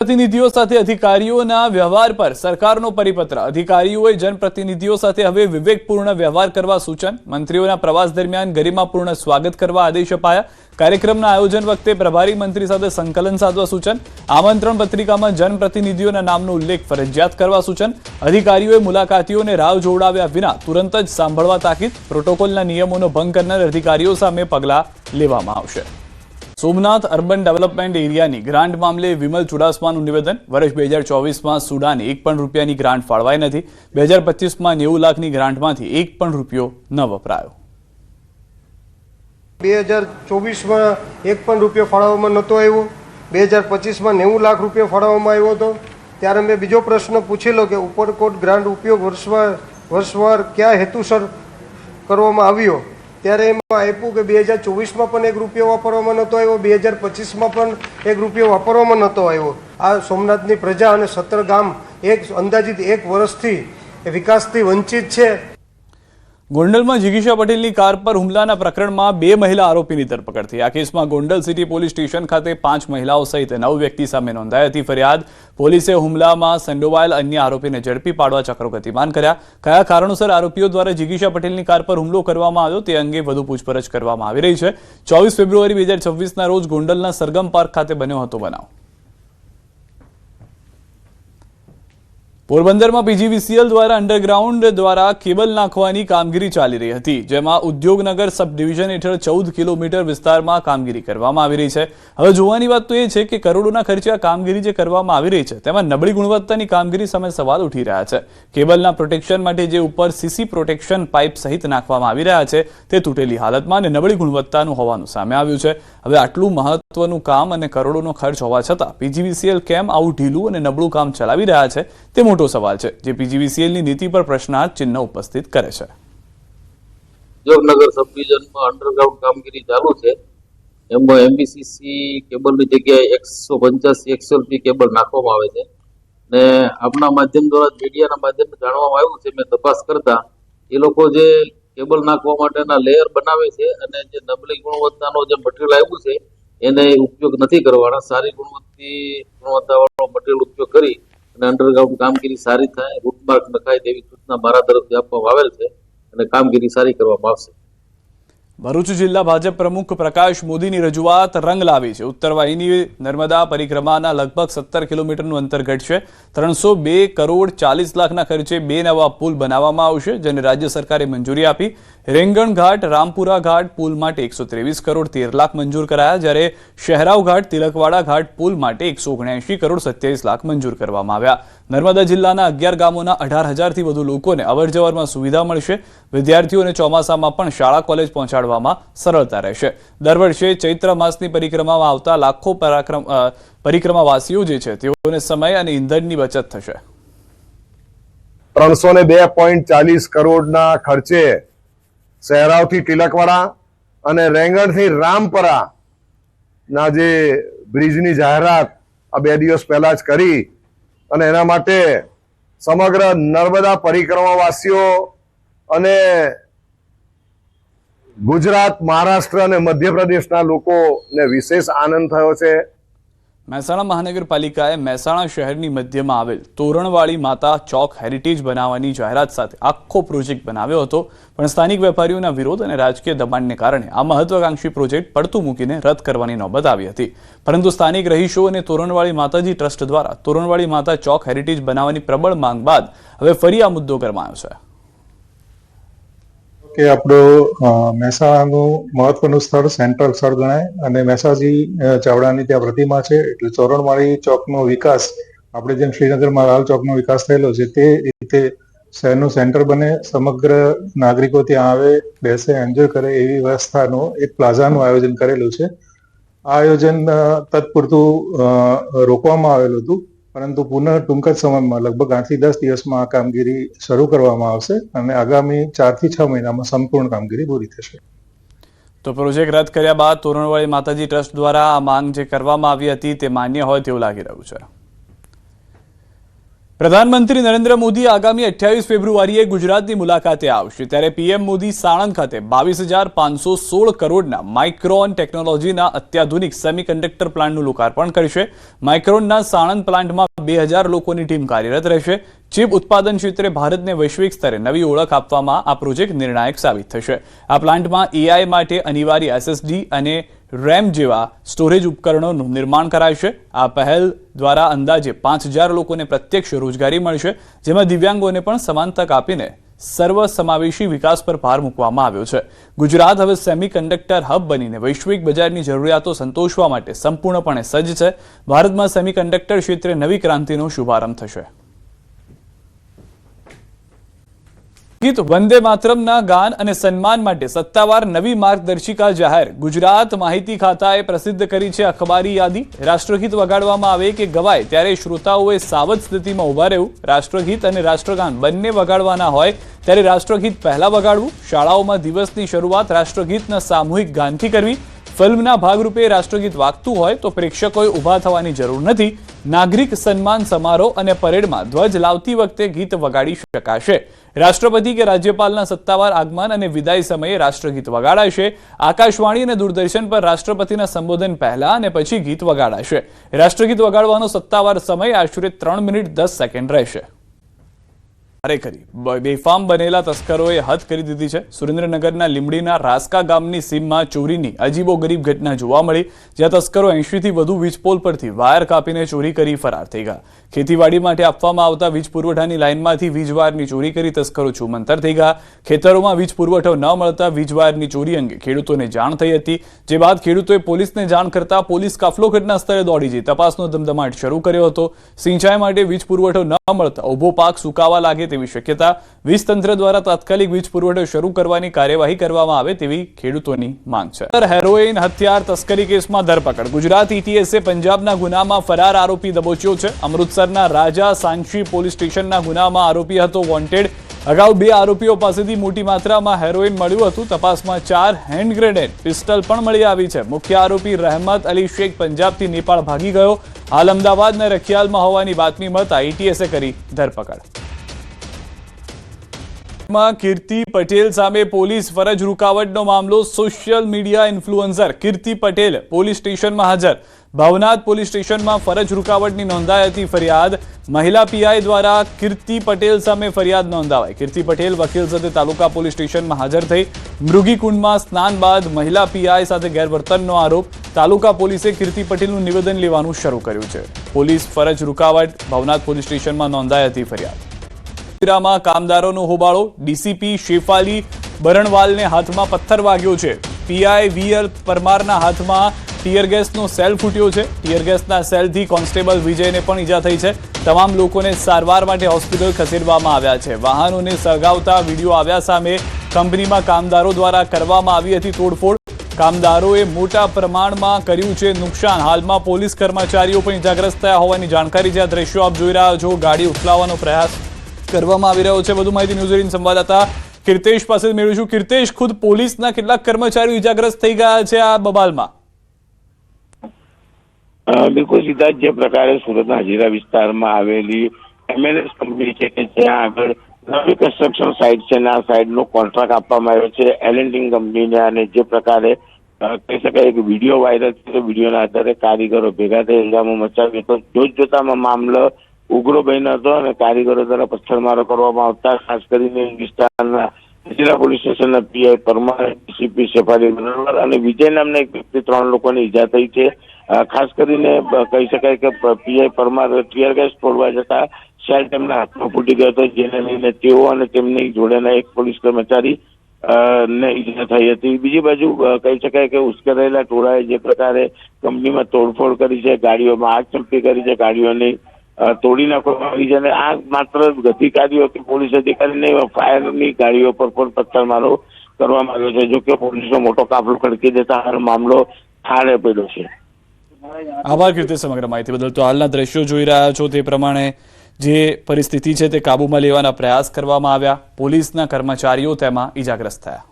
પ્રતિનિધિઓ સાથે અધિકારીઓના વ્યવહાર પર સરકારનો પરિપત્ર। અધિકારીઓએ જનપ્રતિનિધિઓ સાથે હવે વિવેકપૂર્ણ વ્યવહાર કરવા સૂચન। મંત્રીઓના પ્રવાસ દરમિયાન ગરિમાપૂર્ણ સ્વાગત કરવા આદેશ અપાયા। કાર્યક્રમના આયોજન વખતે પ્રભારી મંત્રી સાથે સંકલન સાધવા સૂચન। આમંત્રણ પત્રિકામાં જનપ્રતિનિધિઓના નામનો ઉલ્લેખ ફરજિયાત કરવા સૂચન। અધિકારીઓએ મુલાકાતીઓને રાહ જોવડાવ્યા વિના તુરંત જ સાંભળવા તાકીદ। પ્રોટોકોલના નિયમોનો ભંગ કરનાર અધિકારીઓ સામે પગલાં લેવામાં આવશે। સોમનાથ અર્બન ડેવલપમેન્ટ એરિયાની ગ્રાન્ટ મામલે વિમલ ચુડાસમાનું નિવેદન। વર્ષ 2024માં સુડાને એક પણ રૂપિયાની ગ્રાન્ટ ફાળવાઈ નથી। 2025માં 90 લાખની ગ્રાન્ટમાંથી એક પણ રૂપિયો ન વપરાયો। 2024માં એક પણ રૂપિયો ફાળવવામાં નહોતો આવ્યો। 2025માં 90 લાખ રૂપિયો ફાળવવામાં આવ્યો હતો। ત્યારે મેં બીજો પ્રશ્ન પૂછેલો કે ઉપરકોટ ગ્રાન્ટ ઉપયોગ વર્ષવાર કયા હેતુસર કરવામાં આવ્યો। ત્યારે એમાં આપ્યું કે 2024માં પણ એક રૂપિયો વાપરવામાં નહોતો આવ્યો, 2025માં પણ એક રૂપિયો વાપરવામાં નહોતો આવ્યો। આ સોમનાથની પ્રજા અને 17 ગામ અંદાજિત એક વર્ષથી વિકાસથી વંચિત છે। ગોંડલમાં જિગીશા પટેલની કાર પર હુમલાના પ્રકરણમાં 2 મહિલા આરોપીની ધરપકડ થઈ। આ કેસમાં ગોંડલ સિટી પોલીસ સ્ટેશન ખાતે 5 મહિલાઓ સહિત 9 વ્યક્તિ સામે નોંધાઈ હતી ફરિયાદ। પોલીસે હુમલામાં સંડોવાયેલ અન્ય આરોપીને ઝડપી પાડવા ચક્રો ગતિમાન કર્યા। કયા કારણોસર આરોપીઓ દ્વારા જિગીશા પટેલની કાર પર હુમલો કરવામાં આવ્યો તે અંગે વધુ પૂછપરછ કરવામાં આવી રહી છે। 24 ફેબ્રુઆરી 2026ના રોજ ગોંડલના સરગમ પાર્ક ખાતે બન્યો હતો બનાવ। પોરબંદરમાં પીજીવીસીએલ દ્વારા અંડરગ્રાઉન્ડ દ્વારા કેબલ નાખવાની કામગીરી ચાલી રહી હતી, જેમાં ઉદ્યોગનગર સબ ડિવિઝન હેઠળ 14 કિલોમીટર વિસ્તારમાં કામગીરી કરવામાં આવી રહી છે। હવે જોવાની વાત તો એ છે કે કરોડોના ખર્ચે આ કામગીરી જે કરવામાં આવી રહી છે તેમાં નબળી ગુણવત્તાની કામગીરી સામે સવાલ ઉઠી રહ્યા છે। કેબલના પ્રોટેક્શન માટે જે ઉપર સીસી પ્રોટેક્શન પાઇપ સહિત નાખવામાં આવી રહ્યા છે તે તૂટેલી હાલતમાં અને નબળી ગુણવત્તાનું હોવાનું સામે આવ્યું છે। હવે આટલું મહત્વનું કામ અને કરોડોનો ખર્ચ હોવા છતાં પીજીવીસીએલ કેમ આવું ઢીલું અને નબળું કામ ચલાવી રહ્યા છે તે મોટો સવાલ છે, જે પીજીવીસીએલની નીતિ પર પ્રશ્નાર્થ ચિહ્ન ઉપસ્થિત કરે છે। ઉદ્યોગનગર સબ ડિવિઝનમાં અંડરગ્રાઉન્ડ કામગીરી ચાલુ છે। એમાં એમબીસીસી કેબલની જગ્યાએ 185 XLP કેબલ નાખવામાં આવે છે ને આપના માધ્યમ દ્વારા મીડિયાના માધ્યમથી જાણવામાં આવ્યું છે, મેં તપાસ કરતા એ લોકો જે કેબલ નાખવા માટેના લેયર બનાવે છે અને જે નબળી ગુણવત્તાનો જે મટીરિયલ આવ્યું છે એને ઉપયોગ નથી કરવાના। સારી ગુણવત્તાવાળો મટીરિયલ ઉપયોગ કરી અને અંડરગ્રાઉન્ડ કામગીરી સારી થાય, રૂટમાર્ક નખાય તેવી સૂચના મારા તરફથી આપવામાં આવેલ છે અને કામગીરી સારી કરવામાં આવશે। ભરૂચ જિલ્લા ભાજપ પ્રમુખ પ્રકાશ મોદીની રજૂઆત રંગ લાવી છે। ઉત્તરવાહિની નર્મદા પરિક્રમાના લગભગ 17 કિલોમીટરનું અંતર ઘટશે। 302 કરોડ 40 લાખના ખર્ચે 2 નવા પુલ બનાવવામાં આવશે, જેને રાજ્ય સરકારે મંજૂરી આપી। રેંગણ ઘાટ રામપુરા ઘાટ પુલ માટે 123 કરોડ 13 લાખ મંજૂર કરાયા, જ્યારે શહેરાવ ઘાટ તિલકવાડા ઘાટ પુલ માટે 179 કરોડ 27 લાખ મંજૂર કરવામાં આવ્યા। નર્મદા જિલ્લાના 11 ગામોના 18,000થી વધુ લોકોને અવરજવરમાં સુવિધા મળશે। વિદ્યાર્થીઓને ચોમાસામાં પણ શાળા કોલેજ પહોંચાડવામાં સરળતા રહેશે। દર વર્ષે ચૈત્ર માસની પરિક્રમામાં આવતા લાખો પરિક્રમાવાસીઓ જે છે તેઓને સમય અને ઈંધણની બચત થશે। 302.40 કરોડના ખર્ચે શહેરાવથી તિલકવાડા અને રેંગણથી રામપરા ના જે બ્રિજની જાહેરાત આ 2 દિવસ પહેલા જ કરી અને એના માટે સમગ્ર નર્મદા પરિક્રમાવાસીઓ અને ગુજરાત, મહારાષ્ટ્ર અને મધ્યપ્રદેશના લોકોને વિશેષ આનંદ થયો છે। મહેસાણા મહાનગરપાલિકાએ મહેસાણા શહેરની મધ્યમાં આવેલ તોરણવાળી માતા ચોક હેરિટેજ બનાવવાની જાહેરાત સાથે આખો પ્રોજેક્ટ બનાવ્યો હતો, પણ સ્થાનિક વેપારીઓના વિરોધ અને રાજકીય દબાણને કારણે આ મહત્વાકાંક્ષી પ્રોજેક્ટ પડતું મૂકીને રદ કરવાની નોબત આવી હતી। પરંતુ સ્થાનિક રહીશો અને તોરણવાળી માતાજી ટ્રસ્ટ દ્વારા તોરણવાળી માતા ચોક હેરિટેજ બનાવવાની પ્રબળ માંગ બાદ હવે ફરી આ મુદ્દો ગરમાયો છે કે આપણું મહેસાણાનું મહત્વનું સ્થળ સેન્ટ્રલ સ્થળ ગણાય અને મહેસાજી ચાવડાની ત્યાં પ્રતિમા છે, એટલે તોરણવાળી ચોકનો વિકાસ આપણે જેમ શ્રીનગરમાં લાલ ચોકનો વિકાસ થયેલો છે તે રીતે શહેરનું સેન્ટર બને, સમગ્ર નાગરિકો ત્યાં આવે, બેસે, એન્જોય કરે એવી વ્યવસ્થાનું એક પ્લાઝાનું આયોજન કરેલું છે। આ આયોજન તત્પૂરતું રોકવામાં આવેલું હતું, પરંતુ પુનઃ ટૂંક જ સમયમાં લગભગ 8 થી 10 દિવસમાં આ કામગીરી શરૂ કરવામાં આવશે અને આગામી 4 થી 6 મહિનામાં સંપૂર્ણ કામગીરી પૂરી થશે। તો પ્રોજેક્ટ રદ કર્યા બાદ તોરણવાળી માતાજી ટ્રસ્ટ દ્વારા આ માંગ જે કરવામાં આવી હતી તે માન્ય હોય તેવું લાગી રહ્યું છે। પ્રધાનમંત્રી નરેન્દ્ર મોદી આગામી 28 ફેબ્રુઆરીએ ગુજરાતની મુલાકાતે આવશે ત્યારે પીએમ મોદી સાણંદ ખાતે 22,516 કરોડના માઇક્રોન ટેકનોલોજીના અત્યાધુનિક સેમિકન્ડક્ટર પ્લાન્ટનું લોકાર્પણ કરશે। માઇક્રોનના સાણંદ પ્લાન્ટમાં 2000 લોકોની ટીમ કાર્યરત રહેશે। ચીપ ઉત્પાદન ક્ષેત્રે ભારતને વૈશ્વિક સ્તરે નવી ઓળખ આપવામાં આ પ્રોજેક્ટ નિર્ણાયક સાબિત થશે। આ પ્લાન્ટમાં એઆઈ માટે અનિવાર્ય એસએસડી અને રેમ જેવા સ્ટોરેજ ઉપકરણોનું નિર્માણ કરાશે। આ પહેલ દ્વારા અંદાજે 5000 લોકોને પ્રત્યક્ષ રોજગારી મળશે, જેમાં દિવ્યાંગોને પણ સમાન તક આપીને સર્વસમાવેશી વિકાસ પર ભાર મૂકવામાં આવ્યો છે। ગુજરાત હવે સેમિકન્ડક્ટર હબ બનીને વૈશ્વિક બજારની જરૂરિયાતો સંતોષવા માટે સંપૂર્ણપણે સજ્જ છે। ભારતમાં સેમિકન્ડક્ટર ક્ષેત્રે નવી ક્રાંતિનો શુભારંભ થશે। ગીત વંદે માતરમના ગાન અને સન્માન માટે સત્તાવાર નવી માર્ગદર્શિકા જાહેર। ગુજરાત માહિતી ખાતાએ પ્રસિદ્ધ કરી છે અખબારી યાદી। રાષ્ટ્રગીત વગાડવામાં આવે કે ગવાય ત્યારે શ્રોતાઓએ સાવધ સ્થિતિમાં ઉભા રહેવું। રાષ્ટ્રગીત અને રાષ્ટ્રગાન બંને વગાડવાના હોય ત્યારે રાષ્ટ્રગીત પહેલા વગાડવું। શાળાઓમાં દિવસની શરૂઆત રાષ્ટ્રગીતના સામૂહિક ગાનથી કરવી। ફિલ્મના ભાગરૂપે રાષ્ટ્રગીત વાગતું હોય તો પ્રેક્ષકોએ ઊભા થવાની જરૂર નથી। નાગરિક સન્માન સમારોહ અને પરેડમાં ધ્વજ લાવતી વખતે ગીત વગાડી શકાશે। રાષ્ટ્રપતિ કે રાજ્યપાલના સત્તાવાર આગમન અને વિદાય સમયે રાષ્ટ્રગીત વગાડાશે। આકાશવાણી અને દૂરદર્શન પર રાષ્ટ્રપતિના સંબોધન પહેલા અને પછી ગીત વગાડાશે। રાષ્ટ્રગીત વગાડવાનો સત્તાવાર સમય આશરે 3 મિનિટ 10 સેકન્ડ રહેશે। બેફામ બનેલા તસ્કરોએ હદ કરી દીધી છે। સુરેન્દ્રનગરના લીંબડીના રાસકા ગામની સીમમાં ચોરીની અજીબોગરીબ ઘટના જોવા મળી, જ્યાં તસ્કરો 80 થી વધુ વીજપોલ પરથી વાયર કાપીને ચોરી કરી ફરાર થઈ ગયા। ખેતીવાડી માટે આપવામાં આવતા વીજ પુરવઠાની લાઇનમાંથી વીજવાયરની ચોરી કરી તસ્કરો છૂમંતર થઈ ગયા। ખેતરોમાં વીજ પુરવઠો ન મળતા વીજવાયરની ચોરી અંગે ખેડૂતોને જાણ થઈ હતી, જે બાદ ખેડૂતોએ પોલીસને જાણ કરતા પોલીસ કાફલો ઘટના સ્થળે દોડી જઈ તપાસનો ધમધમાટ શરૂ કર્યો હતો। સિંચાઈ માટે વીજ પુરવઠો ન મળતા ઉભો પાક સુકાવા લાગે તેવી શક્યતા। વીજ તંત્ર દ્વારા તાત્કાલિક વીજ પુરવઠો શરૂ કરવાની કાર્યવાહી કરવામાં આવે તેવી ખેડૂતોની માંગ છે। હેરોઇન હથિયાર તસ્કરી કેસમાં ધરપકડ। ગુજરાત એટીએસે પંજાબના ગુનામાં ફરાર આરોપી દબોચ્યો છે। અમૃતસરના રાજા સાંચી પોલીસ સ્ટેશનના ગુનામાં આરોપી હતો વોન્ટેડ। અગાઉ 2 આરોપીઓ પાસેથી મોટી માત્રામાં હેરોઇન મળ્યું હતું। તપાસમાં 4 હેન્ડ ગ્રેનેડ પિસ્ટલ પણ મળી આવી છે। મુખ્ય આરોપી રહેમત અલી શેખ પંજાબથી નેપાળ ભાગી ગયો। હાલ અમદાવાદના રખિયાલમાં હોવાની બાતમી મળતા એટીએસે કરી ધરપકડ। કીર્તિ પટેલ સામે પોલીસ ફરજ રૂકાવટનો મામલો। સોશિયલ મીડિયા ઇન્ફ્લુએન્સર કીર્તિ પટેલ પોલીસ સ્ટેશનમાં હાજર। ભવનાથ પોલીસ સ્ટેશનમાં ફરજ રૂકાવટની નોંધાઈ હતી ફરિયાદ। મહિલા પીઆઈ દ્વારા કીર્તિ પટેલ સામે ફરિયાદ નોંધાવાઈ। કીર્તિ પટેલ વકીલ સાથે તાલુકા પોલીસ સ્ટેશનમાં હાજર થઈ। મૃગીકુંડમાં સ્નાન બાદ મહિલા પીઆઈ સાથે ગેરવર્તનનો આરોપ। તાલુકા પોલીસે કીર્તિ પટેલનું નિવેદન લેવાનું શરૂ કર્યું છે। પોલીસ ફરજ રૂકાવટ ભવનાથ પોલીસ સ્ટેશનમાં નોંધાઈ હતી ફરિયાદ। માં કામદારોનો હોબાળો। ડીસીપી શેફાલી બરણવાલને હાથમાં પથ્થર વાગ્યો છે। પીઆઈ વીએલ પરમારના હાથમાં ટીયર ગેસનો સેલ ફૂટ્યો છે। ટીયર ગેસના સેલથી કોન્સ્ટેબલ વિજયને પણ ઈજા થઈ છે। તમામ લોકોને સારવાર માટે હોસ્પિટલ ખસેડવામાં આવ્યા છે। વાહનોને સળગાવતા વિડીયો આવ્યા સામે કંપનીમાં કામદારો દ્વારા કરવામાં આવી હતી તોડફોડ। કામદારોએ મોટા પ્રમાણમાં કર્યું છે નુકસાન। હાલમાં પોલીસ કર્મચારીઓ પણ ઈજાગ્રસ્ત થયા હોવાની જાણકારી છે। આ દ્રશ્યો આપ જોઈ રહ્યા છો। ગાડી ઉથલાવવાનો પ્રયાસ કરવામાં આવી રહ્યો છે। વધુ માહિતી ન્યૂઝ 18 સંવાદદાતા કીર્તેશ પાસે મેળવીશું। કીર્તેશ, ખુદ પોલીસના કેટલાક કર્મચારીઓ ઇજાગ્રસ્ત થઈ ગયા છે આ બબાલમાં? બિલકુલ સીધા જે પ્રકારે સુરતના હજીરા વિસ્તારમાં આવેલી એમએનએસ કંપની છે કે જ્યાં આગળ નવી કન્સ્ટ્રક્શન સાઇટ છે અને આ સાઇટનો કોન્ટ્રાક્ટ આપવામાં આવ્યો છે એલએનટી કંપનીને, અને જે પ્રકારે કહી શકાય કે વિડીયો વાયરલ થયો, વિડીયોના આધારે કારીગરો ભેગા થઈ હંગામો મચાવ્યો હતો। જોતજોતામાં મામલો ઉગ્ર બન્યો હતો અને કારીગરો દ્વારા પથ્થરમારો કરવામાં આવતા ખાસ કરીને વિસ્તારના જિલ્લા પોલીસ સ્ટેશનના પીઆઈ પરમાર, ડીસીપી શેફાલી બરણવાલ અને વિજય નામના એક વ્યક્તિ 3 લોકોને ઈજા થઈ છે। ખાસ કરીને કહી શકાય કે પીઆઈ પરમાર ટીયર ગેસ છોડવા જતા સેલ તેમના હાથમાં ફૂટી ગયો હતો, જેને લઈને તેઓ અને તેમની જોડેના એક પોલીસ કર્મચારી ને ઈજા થઈ હતી। બીજી બાજુ કહી શકાય કે ઉશ્કેરાયેલા ટોળાએ જે પ્રકારે કંપનીમાં તોડફોડ કરી છે, ગાડીઓમાં આગ ચંપી કરી છે, ગાડીઓની તોડી નાખવામાં આવી છે અને આ માત્ર અધિકારીઓ કે પોલીસ અધિકારી નહીં, ફાયરની ગાડીઓ પર પણ પથ્થરમારો કરવામાં આવ્યો છે। જો કે પોલીસનો મોટો કાફલો ખડકી દેતા હાલ મામલો થાળે પડ્યો છે। આભાર કીર્તિ સમગ્ર માહિતી બદલ। તો હાલના દ્રશ્યો જોઈ રહ્યા છો તે પ્રમાણે જે પરિસ્થિતિ છે તે કાબૂમાં લેવાના પ્રયાસ કરવામાં આવ્યા। પોલીસના કર્મચારીઓ તેમાં ઈજાગ્રસ્ત થયા।